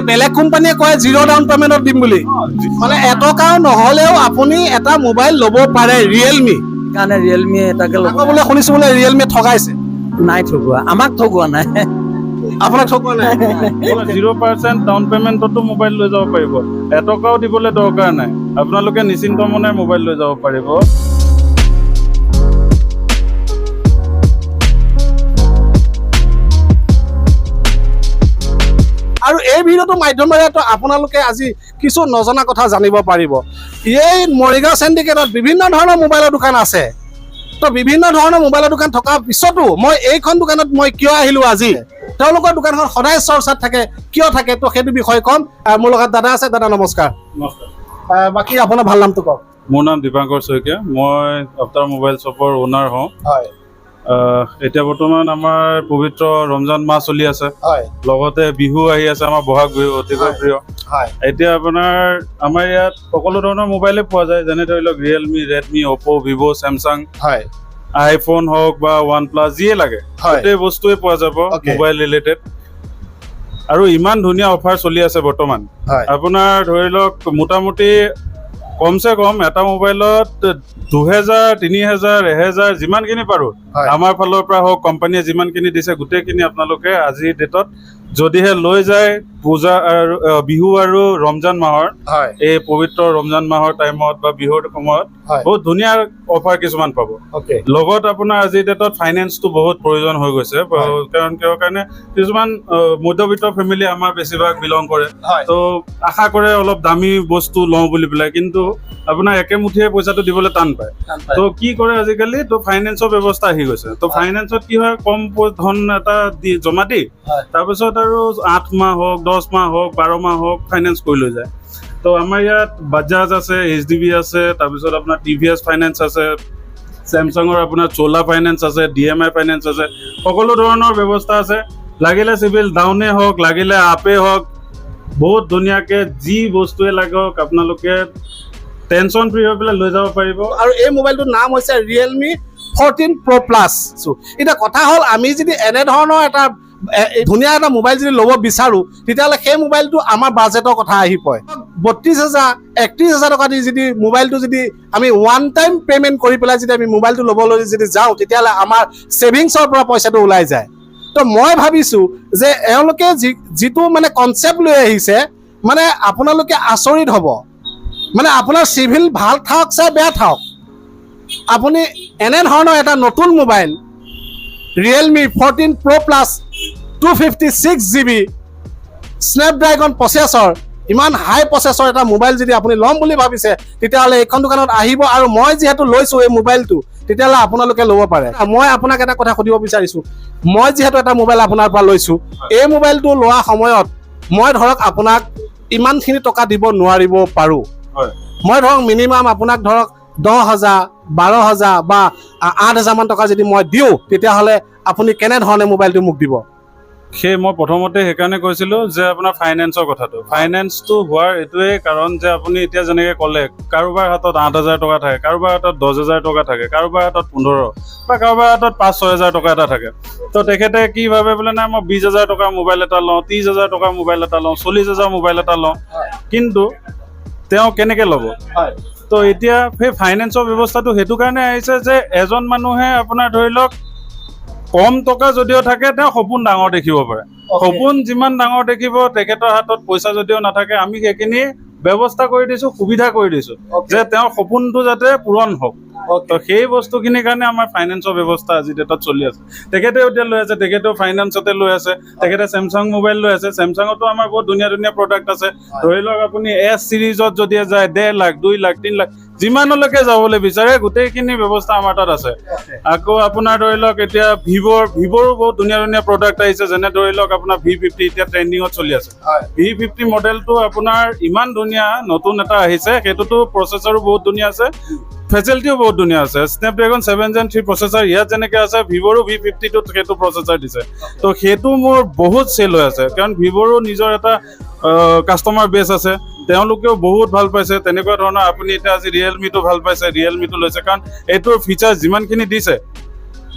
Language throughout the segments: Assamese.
বেলেগ কোম্পানীয়ে কয় 0 ডাউন পেমেণ্টত দিম বুলি মানে এটকাও নহ'লেও আপুনি এটা মোবাইল ল'ব পাৰে ৰিয়েলমি কাৰণে ৰিয়েলমি এটাকে ল'ব বোলে শুনিছোঁ বোলে ৰিয়েলমি ঠগাইছে নাই ঠগোৱা আমাক ঠগোৱা নাই আপোনাক ঠগোৱা নাই 0% ডাউন পেমেণ্টতো মোবাইল লৈ যাব পাৰিব এটকাও দিবলৈ দৰকাৰ নাই আপোনালোকে নিশ্চিন্ত মনে মোবাইল লৈ যাব পাৰিব আৰু এই ভিডিঅ'টোৰ মাধ্যমেৰে আপোনালোকে আজি কিছু নজনা কথা জানিব পাৰিব এই মৰিগাঁও চেণ্ডিকেটত বিভিন্ন ধৰণৰ মোবাইলৰ দোকান আছে তো বিভিন্ন ধৰণৰ মোবাইলৰ দোকান থকাৰ পিছতো মই এইখন দোকানত মই কিয় আহিলোঁ আজি তেওঁলোকৰ দোকানখন সদায় চৰ্চাত থাকে কিয় থাকে তো সেইটো বিষয়ে ক'ম মোৰ লগত দাদা আছে দাদা নমস্কাৰ বাকী আপোনাৰ ভাল নামটো কওক মোৰ নাম দীপাংকৰ শইকীয়া মই আফটাৰ মোবাইল শ্বপৰ অ'নাৰ হওঁ হয় এতিয়া বৰ্তমান আমাৰ পবিত্ৰ ৰমজান মাহ চলি আছে হয় লগতে বিহু আহি আছে আমাৰ বহাগ বিহু অতিকৈ প্ৰিয় হয় এতিয়া আপোনাৰ আমাৰ ইয়াত সকলো ধৰণৰ মোবাইলে পোৱা যায় যেনে ধৰি লওক ৰিয়েলমি ৰেডমি অপো ভিভ' চেমচাং হয় আইফোন হওক বা ওৱান প্লাছ যিয়ে লাগে গোটেই বস্তুৱে পোৱা যাব মোবাইল ৰিলেটেড আৰু ইমান ধুনীয়া অফাৰ চলি আছে বৰ্তমান আপোনাৰ ধৰি লওক মোটামুটি কমচে কম এটা মোবাইলত 2000 3000 1000 যিমানখিনি পাৰো আমাৰ ফালৰ পৰা হওক কোম্পানীয়ে যিমানখিনি দিছে গোটেইখিনি আপোনালোকে আজিৰ ডেটত যদিহে লৈ যায় পূজা আৰু বিহু আৰু ৰমজান মাহৰ এই পবিত্ৰ ৰমজান মাহৰ টাইমত বা বিহুৰ সময়ত বহুত ধুনীয়া অফাৰ কিছুমান পাব লগত আপোনাৰ আজিৰ ডেটত ফাইনেন্সটো বহুত প্ৰয়োজন হৈ গৈছে কাৰণ কিয় কাৰণে কিছুমান মধ্যবিত্ত ফেমিলি আমাৰ বেছিভাগ বিলং কৰে তো আশা কৰে অলপ দামী বস্তু লওঁ বুলি পেলাই কিন্তু আপোনাৰ একেমুঠিয়ে পইচাটো দিবলৈ টান পায় তো কি কৰে আজিকালি তো ফাইনেন্সৰ ব্যৱস্থা আহি গৈছে তো ফাইনেন্সত কি হয় কম ধন এটা জমা দি তাৰপিছত আৰু 8 মাহ হওক 10 মাহ হওক 12 মাহ হওক ফাইনেন্স কৰি লৈ যায় তো আমাৰ ইয়াত বাজাজ আছে HDB আছে তাৰপিছত আপোনাৰ TVS ফাইনেন্স আছে চেমচাঙৰ আপোনাৰ চোলা ফাইনেন্স আছে DMI ফাইনেন্স আছে সকলো ধৰণৰ ব্যৱস্থা আছে লাগিলে চিভিল ডাউনে হওক লাগিলে আপে হওক বহুত ধুনীয়াকৈ যি বস্তুৱে লাগক আপোনালোকে টেনশ্যন ফ্ৰী হৈ পেলাই লৈ যাব পাৰিব আৰু এই মোবাইলটোৰ নাম হৈছে ৰিয়েলমি 14 Pro Plus এতিয়া কথা হ'ল আমি যদি এনেধৰণৰ এটা ধুনীয়া এটা মোবাইল যদি ল'ব বিচাৰোঁ তেতিয়াহ'লে সেই মোবাইলটো আমাৰ বাজেটৰ কথা আহি পৰে 32,000 31,000 টকা দি যদি মোবাইলটো যদি আমি ওৱান টাইম পে'মেণ্ট কৰি পেলাই যদি আমি মোবাইলটো ল'বলৈ যদি যাওঁ তেতিয়াহ'লে আমাৰ ছেভিংছৰ পৰা পইচাটো ওলাই যায় তো মই ভাবিছোঁ যে এওঁলোকে যিটো মানে কনচেপ্ট লৈ আহিছে মানে আপোনালোকে আচৰিত হ'ব মানে আপোনাৰ চিভিল ভাল থাকক চাই বেয়া থাকক আপুনি এনেধৰণৰ এটা নতুন mobile Realme 14 Pro Plus 256GB Snapdragon processor ইমান হাই প্ৰচেছৰ এটা মোবাইল যদি আপুনি ল'ম বুলি ভাবিছে তেতিয়াহ'লে এইখন দোকানত আহিব আৰু মই যিহেতু লৈছোঁ এই মোবাইলটো তেতিয়াহ'লে আপোনালোকে ল'ব পাৰে মই আপোনাক এটা কথা সুধিব বিচাৰিছোঁ মই যিহেতু এটা মোবাইল আপোনাৰ পৰা লৈছোঁ এই মোবাইলটো লোৱা সময়ত মই ধৰক আপোনাক ইমানখিনি টকা দিব নোৱাৰিব পাৰোঁ মই ধৰক মিনিমাম আপোনাক ধৰক 10,000 12,000 বা 8,000 মান টকা যদি মই দিওঁ তেতিয়াহ'লে আপুনি কেনেধৰণে মোবাইলটো মোক দিব সেই মই প্ৰথমতে সেইকাৰণে কৈছিলোঁ যে আপোনাৰ ফাইনেন্সৰ কথাটো ফাইনেন্সটো হোৱাৰ এইটোৱে কাৰণ যে আপুনি এতিয়া যেনেকৈ ক'লে কাৰোবাৰ হাতত 8,000 টকা থাকে কাৰোবাৰ হাতত 10,000 টকা থাকে কাৰোবাৰ হাতত 15 বা কাৰোবাৰ হাতত 5-6,000 টকা এটা থাকে তো তেখেতে কি ভাবে বোলে নাই মই 20,000 টকাৰ মোবাইল এটা লওঁ 30,000 টকাৰ মোবাইল এটা লওঁ 40,000 মোবাইল এটা লওঁ কিন্তু তেওঁ কেনেকৈ ল'ব তো এতিয়া সেই ফাইনেন্সৰ ব্যৱস্থাটো সেইটো কাৰণে আহিছে যে এজন মানুহে আপোনাৰ ধৰি লওক কম টকা যদিও থাকে তেওঁ সপোন ডাঙৰ দেখিব পাৰে সপোন যিমান ডাঙৰ দেখিব তেখেতৰ হাতত পইচা যদিও নাথাকে আমি সেইখিনি ব্যৱস্থা কৰি দিছোঁ সুবিধা কৰি দিছোঁ যে তেওঁৰ সপোনটো যাতে পূৰণ হওক তো সেই বস্তুখিনিৰ কাৰণে আমাৰ ফাইনেন্সৰ ব্যৱস্থা আজি ডেটত চলি আছে তেখেতেও এতিয়া লৈ আছে তেখেতেও ফাইনেন্সতে লৈ আছে তেখেতে চেমচাং মোবাইল লৈ আছে চেমচাঙতো আমাৰ বহুত ধুনীয়া ধুনীয়া প্ৰডাক্ট আছে ধৰি লওক আপুনি S চিৰিজত যদি যায় 1.5 লাখ 2 লাখ 3 লাখ যিমানলৈকে যাবলৈ বিচাৰে গোটেইখিনি ব্যৱস্থা আমাৰ তাত আছে আকৌ আপোনাৰ ধৰি লওক এতিয়া ভিভ'ৰো বহুত ধুনীয়া ধুনীয়া প্ৰডাক্ট আহিছে যেনে ধৰি লওক আপোনাৰ V50 এতিয়া ট্ৰেণ্ডিঙত চলি আছে V50 মডেলটো আপোনাৰ ইমান ধুনীয়া নতুন এটা আহিছে সেইটোতো প্ৰচেছৰো বহুত ধুনীয়া আছে ফেচিলিটিও বহুত ধুনীয়া আছে স্নেপড্ৰাগন 7 Gen 3 প্ৰচেছৰ ইয়াত যেনেকৈ আছে ভিভ'ৰো V50টোত সেইটো প্ৰচেছৰ দিছে তো সেইটো মোৰ বহুত চেল হৈ আছে কাৰণ ভিভ'ৰো নিজৰ এটা কাষ্টমাৰ বেছ আছে তেওঁলোকেও বহুত ভাল পাইছে তেনেকুৱা ধৰণৰ আপুনি এতিয়া আজি ৰিয়েলমিটো ভাল পাইছে ৰিয়েলমিটো লৈছে কাৰণ এইটোৰ ফিচাৰ যিমানখিনি দিছে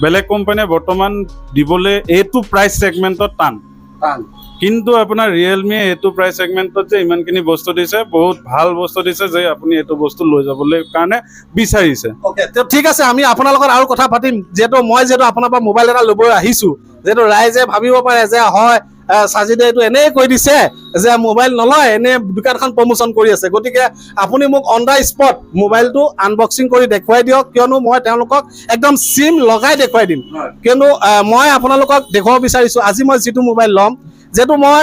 বেলেগ কোম্পানীয়ে বৰ্তমান দিবলৈ এইটো প্ৰাইচ ছেগমেণ্টত টান কিন্তু আপোনাৰ ৰিয়েলমিয়ে এইটো প্ৰাইচ ছেগমেণ্টত যে ইমানখিনি বস্তু দিছে বহুত ভাল বস্তু দিছে যে আপুনি এইটো বস্তু লৈ যাবলৈ কাৰণে বিচাৰিছে। অ'কে, ঠিক আছে, আমি আপোনাৰ লগত আৰু কথা পাতিম। যিহেতু আপোনাৰ পৰা মোবাইল এটা ল'বলৈ আহিছোঁ, যিহেতু ৰাইজে ভাবিব পাৰে যে হয় সাজিদে এইটো এনেই কৈ দিছে যে মোবাইল নলয়, এনে দোকানখন প্ৰমোচন কৰি আছে। গতিকে আপুনি মোক অন দ্য স্পট মোবাইলটো আনবক্সিং কৰি দেখুৱাই দিয়ক, কিয়নো মই তেওঁলোকক একদম চিম লগাই দেখুৱাই দিম। কিয়নো মই আপোনালোকক দেখুৱাব বিচাৰিছোঁ আজি মই যিটো মোবাইল ল'ম, যিহেতু মই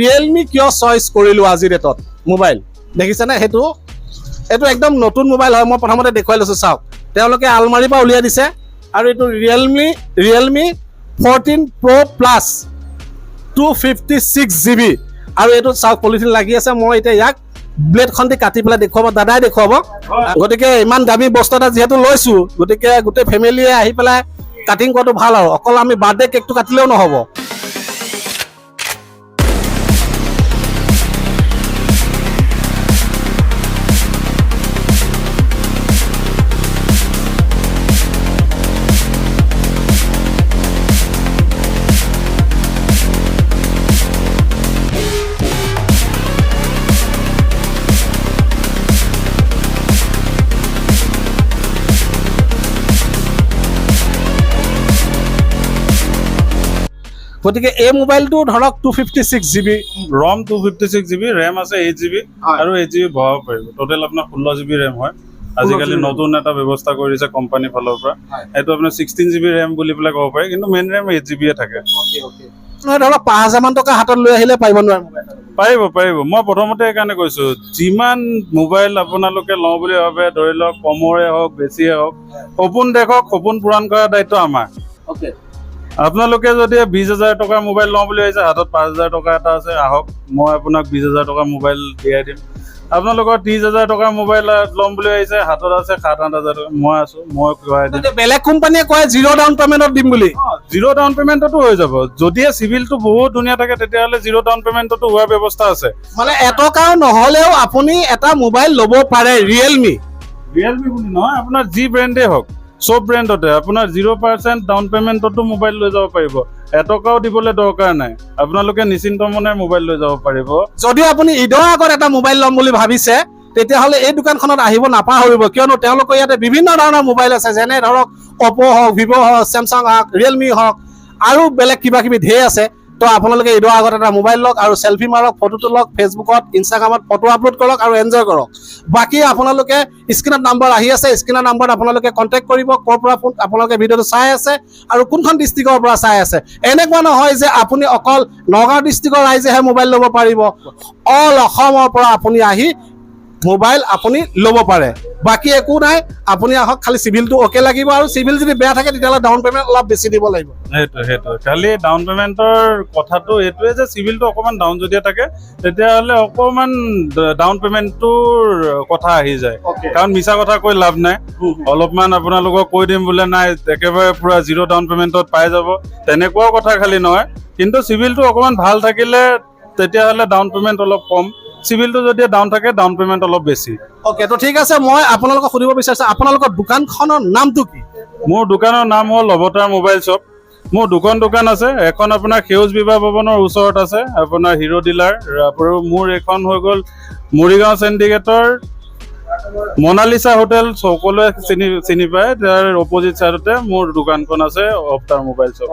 ৰিয়েলমি কিয় চইচ কৰিলোঁ আজিৰ ডেটত মোবাইল দেখিছেনে, সেইটো একদম নতুন মোবাইল হয়। মই প্ৰথমতে দেখুৱাই লৈছোঁ, চাওক তেওঁলোকে আলমাৰীৰ পৰা উলিয়াই দিছে আৰু এইটো ৰিয়েলমি 14 Pro Plus 256 GB আৰু এইটো চাওক পলিথিন লাগি আছে। মই এতিয়া ইয়াক ব্লেডখন দি কাটি পেলাই দেখুৱাব, দাদাই দেখুৱাব। গতিকে ইমান দামী বস্তু এটা যিহেতু লৈছোঁ, গতিকে গোটেই ফেমিলিয়ে আহি পেলাই কাটিং কৰাটো ভাল আৰু অকল আমি বাৰ্থডে কেকটো কাটিলেও নহ'ব। গতিকে এই মোবাইলটো ধৰক 256 GB, ৰম 256 GB, ৰেম আছে 8 GB আৰু 8 GB ভৰাব পাৰিব। টোটেল আপোনাৰ 16 GB ৰেম হয়। আজিকালি নতুন এটা ব্যৱস্থা কৰিছে কোম্পানীৰ ফালৰ পৰা, এইটো আপোনাৰ 16 GB ৰেম বুলি পেলাই ক'ব পাৰি, কিন্তু মেইন ৰেম 8 GB থাকে। ধৰক 5,000 মান টকা হাতত লৈ আহিলে পাৰিব নোৱাৰে মোবাইল? পাৰিব। মই প্ৰথমতে সেইকাৰণে কৈছোঁ, যিমান মোবাইল আপোনালোকে লওঁ বুলি ভাবে, ধৰি লওক কমৰে হওক বেছিয়ে হওক, সপোন দেখক, সপোন পূৰণ কৰাৰ দায়িত্ব আমাৰ। আপোনালোকে যদি 20,000 টকাৰ মোবাইল লওঁ বুলি ভাবিছে, হাতত 5,000 টকা এটা আছে, আহক মই আপোনাক 20,000 টকাৰ মোবাইল দিয়াই দিম। আপোনালোকৰ 30,000 টকাৰ মোবাইল ল'ম বুলি ভাবিছে, হাতত আছে 7-8,000 টকা, মই আছো, মই খুৱাই দিম। বেলেগ কোম্পানীয়ে কয় 0 ডাউন পেমেণ্টত দিম বুলি। 0 ডাউন পেমেণ্টতো হৈ যাব, যদিহে চিভিলটো বহুত ধুনীয়া থাকে তেতিয়াহ'লে 0 ডাউন পেমেণ্টতো হোৱাৰ ব্যৱস্থা আছে। মানে এটকাও নহ'লেও আপুনি এটা মোবাইল ল'ব পাৰে ৰিয়েলমি বুলি নহয়, আপোনাৰ যি ব্ৰেণ্ডে হওক, চব ব্ৰেণ্ডতে আপোনাৰ 0% ডাউন পেমেণ্টতো মোবাইল লৈ যাব পাৰিব। এটকাও দিবলৈ দৰকাৰ নাই, আপোনালোকে নিশ্চিন্ত মনে মোবাইল লৈ যাব পাৰিব। যদিও আপুনি ঈদৰ আগত এটা মোবাইল ল'ম বুলি ভাবিছে, তেতিয়াহ'লে এই দোকানখনত আহিব নাপাহৰিব, কিয়নো তেওঁলোকৰ ইয়াতে বিভিন্ন ধৰণৰ মোবাইল আছে, যেনে ধৰক অপ' হওক, ভিভ' হওক, চেমচাং হওক, ৰিয়েলমি হওক আৰু বেলেগ কিবা কিবি ঢেৰ আছে। তো আপোনালোকে ঈদৰ আগত এটা মোবাইল লওক আৰু চেলফি মাৰক, ফটো তোলক, ফেচবুকত, ইনষ্টাগ্ৰামত ফটো আপলোড কৰক আৰু এনজয় কৰক। বাকী আপোনালোকে স্ক্ৰীণত নাম্বাৰ আহি আছে, স্ক্ৰীণৰ নাম্বাৰত আপোনালোকে কণ্টেক্ট কৰিব, ক'ৰ পৰা আপোনালোকে ভিডিঅ'টো চাই আছে আৰু কোনখন ডিষ্ট্ৰিক্টৰ পৰা চাই আছে। এনেকুৱা নহয় যে আপুনি অকল নগাঁও ডিষ্ট্ৰিক্টৰ ৰাইজেহে মোবাইল ল'ব পাৰিব, অল অসমৰ পৰা আপুনি আহি মোবাইল আপুনি ল'ব পাৰে। বাকী একো নাই, আপুনি আহক, খালি চিভিলটো অ'কে লাগিব, আৰু চিভিল যদি বেয়া থাকে তেতিয়াহ'লে ডাউন পে'মেণ্ট অলপ বেছি দিব লাগিব। সেইটো খালি ডাউন পে'মেণ্টৰ কথাটো এইটোৱে যে চিভিলটো অকণমান ডাউন যদি থাকে তেতিয়াহ'লে অকণমান ডাউন পে'মেণ্টটোৰ কথা আহি যায়, কাৰণ মিছা কথা কৈ লাভ নাই। অলপমান আপোনালোকক কৈ দিম বোলে নাই একেবাৰে পুৰা 0 ডাউন পে'মেণ্টত পাই যাব, তেনেকুৱাও কথা খালি নহয়। কিন্তু চিভিলটো অকণমান ভাল থাকিলে তেতিয়াহ'লে ডাউন পে'মেণ্ট অলপ কম, চিভিলটো যদি ডাউন থাকে ডাউন পে'মেণ্ট অলপ বেছি। অ'কে, তো ঠিক আছে, মই আপোনালোকক সুধিব বিচাৰিছোঁ আপোনালোকৰ দোকানখনৰ নামটো কি? মোৰ দোকানৰ নাম হ'ল অৱতাৰ মোবাইল শ্বপ। মোৰ দোকান আছে, এখন আপোনাৰ সেউজ বিবাহ ভৱনৰ ওচৰত আছে আপোনাৰ হিৰো ডিলাৰ, আৰু মোৰ এখন হৈ গ'ল মৰিগাঁও চেণ্ডিকেটৰ মনালিছা হোটেল, সকলোৱে চিনি পায়, তাৰ অপজিট চাইডতে মোৰ দোকানখন আছে অৱতাৰ মোবাইল শ্বপ।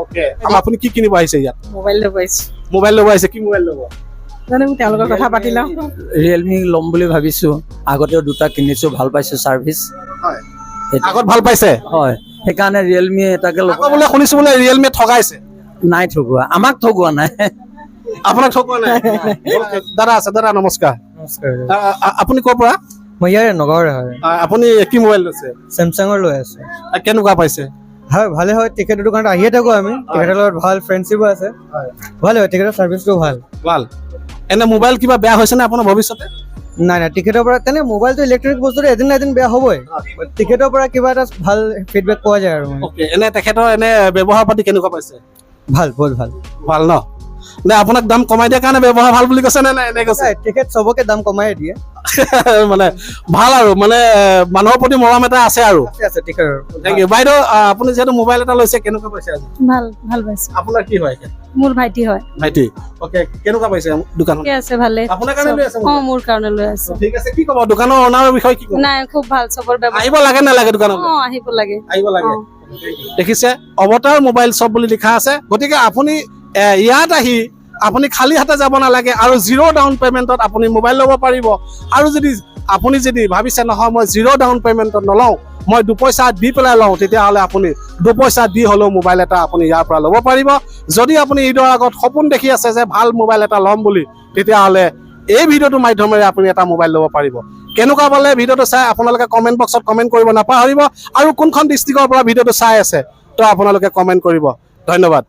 আপুনি কি কিনিব আহিছে ইয়াত? মোবাইল ল'ব আহিছোঁ। মোবাইল ল'ব আহিছে, কি মোবাইল ল'ব? জানো তেওঁলোকৰ কথা পাতি লওঁ। ৰিয়েলমি ল'ম বুলি ভাবিছোঁ, আগতেও দুটা কিনিছোঁ, ভাল পাইছোঁ চাৰ্ভিচ। আগত ভাল পাইছে? হয়, সেইকাৰণে ৰিয়েলমি এটাকে ল'ব। আকৌ বোলে শুনিছোঁ বোলে ৰিয়েলমিয়ে ঠগাইছে। নাই ঠগোৱা, আমাক ঠগোৱা নাই। আপোনাক ঠগোৱা নাই? দাদা আছে, দাদা নমস্কাৰ। নমস্কাৰ। আপুনি ক'ৰ পৰা? মই ইয়াৰে নগাঁৱৰে হয়। আপুনি কি মোবাইল লৈছে? চেমচাঙৰ লৈ আছো। কেনেকুৱা পাইছে? হয়, ভালে হয়, টিকেটৰ দোকানত আহিয়ে থাকোঁ আমি, টিকেটৰ লগত ভাল ফ্ৰেণ্ডশ্বিপো আছে, ভালে হয়, টিকেটৰ চাৰ্ভিচটো ভাল। এনে মোবাইল কিবা বেয়া হৈছে নে আপোনাৰ ভৱিষ্যতে? নাই টিকেটৰ পৰা তেনে মোবাইলটো ইলেক্ট্ৰনিক বস্তুটো এদিন না এদিন বেয়া হ'বই, টিকেটৰ পৰা কিবা এটা ভাল ফিডবেক পোৱা যায় আৰু। এনে তেখেতৰ এনে ব্যৱহাৰ পাতি কেনেকুৱা পাইছে? ভাল, বহুত ভাল। ভাল ন? নে আপোনাক দাম কমাই দিয়াৰ কাৰণে ব্যৱহাৰ ভাল বুলি কৈছে নে নাই এনে কৈছে? তেখেত চবকে দাম কমাই দিয়ে, মানে ভাল আৰু মানে মানুহৰ প্ৰতি মৰম এটা আছে আৰু আছে ঠিক আছে থেংক ইউ বাইদেউ আপুনি যিহেতু মোবাইল এটা লৈছে কেনেকুৱা পাইছে আজি ভাল ভাল পাইছো আপোনাৰ কি হয় মোৰ ভাইটি হয় ভাইটি অ'কে কেনেকুৱা পাইছে দোকানত ঠিকে আছে ভালে আপোনাৰ কাৰণে লৈ আছে অ মোৰ কাৰণে লৈ আছে ঠিক আছে কি ক'ব দোকানৰ অনাৰৰ বিষয়ে কি ক'ব নাই খুব ভাল চবৰ ব্যৱহাৰ আহিব লাগে নালাগে দোকানত আহিব লাগে আহিব লাগে দেখিছে অৱতাৰ মোবাইল শ্বপ বুলি লিখা আছে গতিকে আপুনি ইয়াত আহি আপুনি খালী হাতে যাব নালাগে আৰু 0 ডাউন পে'মেণ্টত আপুনি মোবাইল ল'ব পাৰিব আৰু আপুনি যদি ভাবিছে নহয় মই 0 ডাউন পে'মেণ্টত নলওঁ মই 2 পইচা দি পেলাই লওঁ তেতিয়াহ'লে আপুনি 2 পইচা দি হ'লেও মোবাইল এটা আপুনি ইয়াৰ পৰা ল'ব পাৰিব যদি আপুনি ঈদৰ আগত সপোন দেখি আছে যে ভাল মোবাইল এটা ল'ম বুলি তেতিয়াহ'লে এই ভিডিঅ'টোৰ মাধ্যমেৰে আপুনি এটা মোবাইল ল'ব পাৰিব কেনেকুৱা পালে ভিডিঅ'টো চাই আপোনালোকে কমেণ্ট বক্সত কমেণ্ট কৰিব নাপাহৰিব আৰু কোনখন ডিষ্ট্ৰিক্টৰ পৰা ভিডিঅ'টো চাই আছে তো আপোনালোকে কমেণ্ট কৰিব ধন্যবাদ